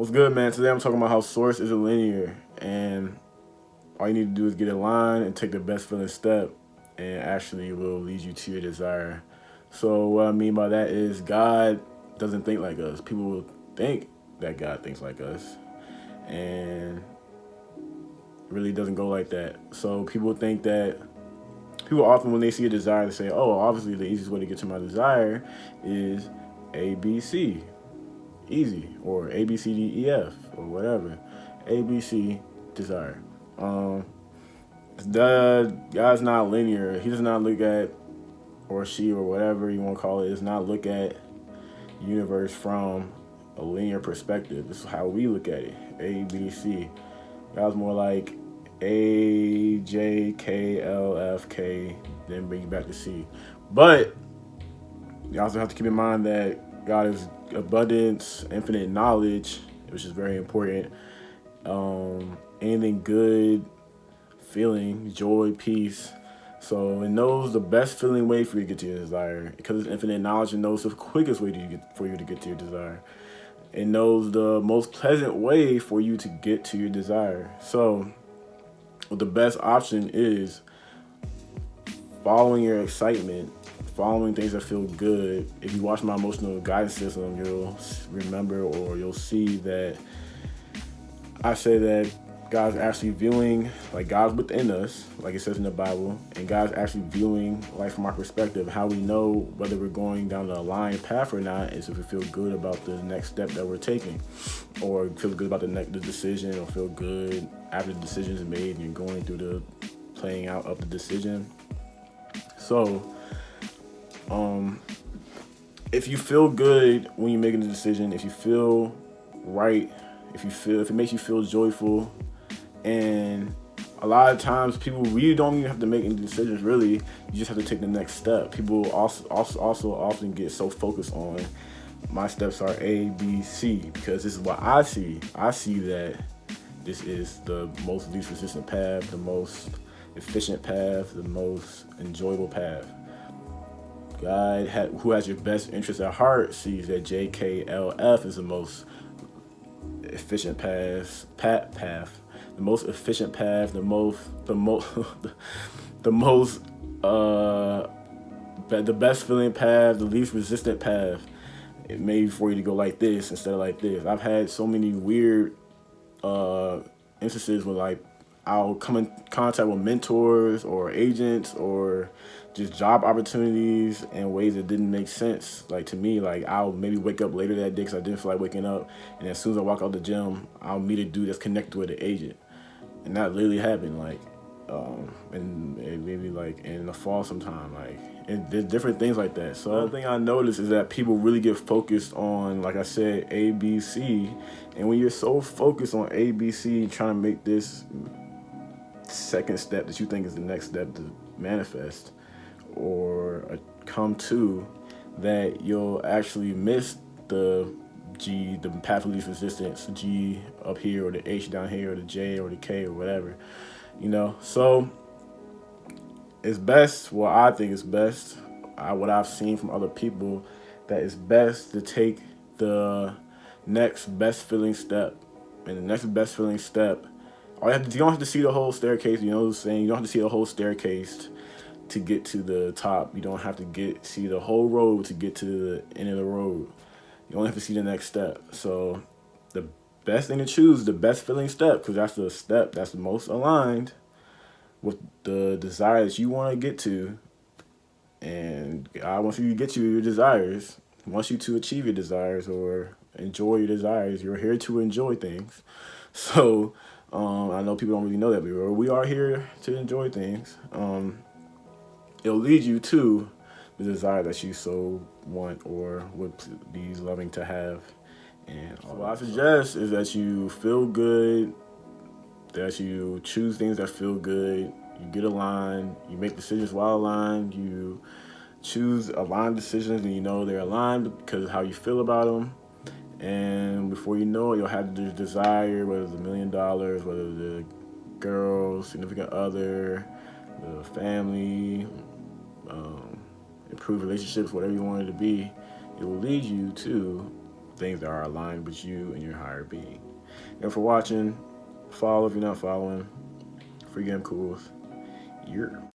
What's good, man? Today I'm talking about how source isn't linear, and all you need to do is get in line and take the best feeling step, and actually it will lead you to your desire. So what I mean by that is God doesn't think like us. People will think that God thinks like us, and it really doesn't go like that. So people often when they see a desire, they say, "Oh, obviously the easiest way to get to my desire is A, B, C." Easy, or A B C D E F or whatever. A B C desire. Um, the God's not linear. He does not look at, or she or whatever you want to call it, does not look at universe from a linear perspective. This is how we look at it. A B C. God's more like A J K L F K, then bring you back to C. But you also have to keep in mind that God is abundance, infinite knowledge, which is very important. Anything good, feeling, joy, peace. So it knows the best feeling way for you to get to your desire. Because it's infinite knowledge, it knows the quickest way for you to get to your desire. It knows the most pleasant way for you to get to your desire. So the best option is following your excitement, following things that feel good. If you watch my emotional guidance system, you'll remember or you'll see that I say that God's actually viewing, like God's within us, like it says in the Bible, and God's actually viewing life from our perspective. How we know whether we're going down the aligned path or not is if we feel good about the next step that we're taking, or feel good about the decision, or feel good after the decision is made and you're going through the playing out of the decision. So, if you feel good when you're making the decision, if you feel right, if it makes you feel joyful, and a lot of times people really don't even have to make any decisions. Really, you just have to take the next step. People also often get so focused on my steps are A, B, C because this is what I see. I see that this is the most least resistant path, the most efficient path, the most enjoyable path. God, who has your best interest at heart, sees that JKLF is the most efficient path, the most efficient path, the most, the best feeling path, the least resistant path. It made for you to go like this instead of like this. I've had so many weird instances where like I'll come in contact with mentors or agents or just job opportunities in ways that didn't make sense. Like to me, like I'll maybe wake up later that day because I didn't feel like waking up, and as soon as I walk out the gym, I'll meet a dude that's connected with an agent, and that literally happened. Like, and maybe like in the fall sometime, like and there's different things like that. So another thing I noticed is that people really get focused on, like I said, A, B, C, and when you're so focused on A, B, C, trying to make this second step that you think is the next step to manifest or come to, that you'll actually miss the G, the path of least resistance, G up here or the H down here or the J or the K or whatever, So it's best, well, I think it's best, what I've seen from other people, that it's best to take the next best feeling step. And the next best feeling step, you don't have to see the whole staircase, you know what I'm saying? You don't have to see the whole staircase to get to the top. You don't have to see the whole road to get to the end of the road. You only have to see the next step. So the best thing to choose, the best feeling step, because that's the step that's the most aligned with the desire that you want to get to. And God wants you to get to your desires. He wants you to achieve your desires or enjoy your desires. You're here to enjoy things. So I know people don't really know that, but we are here to enjoy things. It'll lead you to the desire that you so want or would be loving to have. And what I suggest is that you feel good, that you choose things that feel good, you get aligned, you make decisions while aligned, you choose aligned decisions and you know they're aligned because of how you feel about them. And before you know it, you'll have the desire, whether it's $1 million, whether the girl, significant other, the family, improve relationships, whatever you want it to be. It will lead you to things that are aligned with you and your higher being. And for watching, follow if you're not following. Free game cools. You're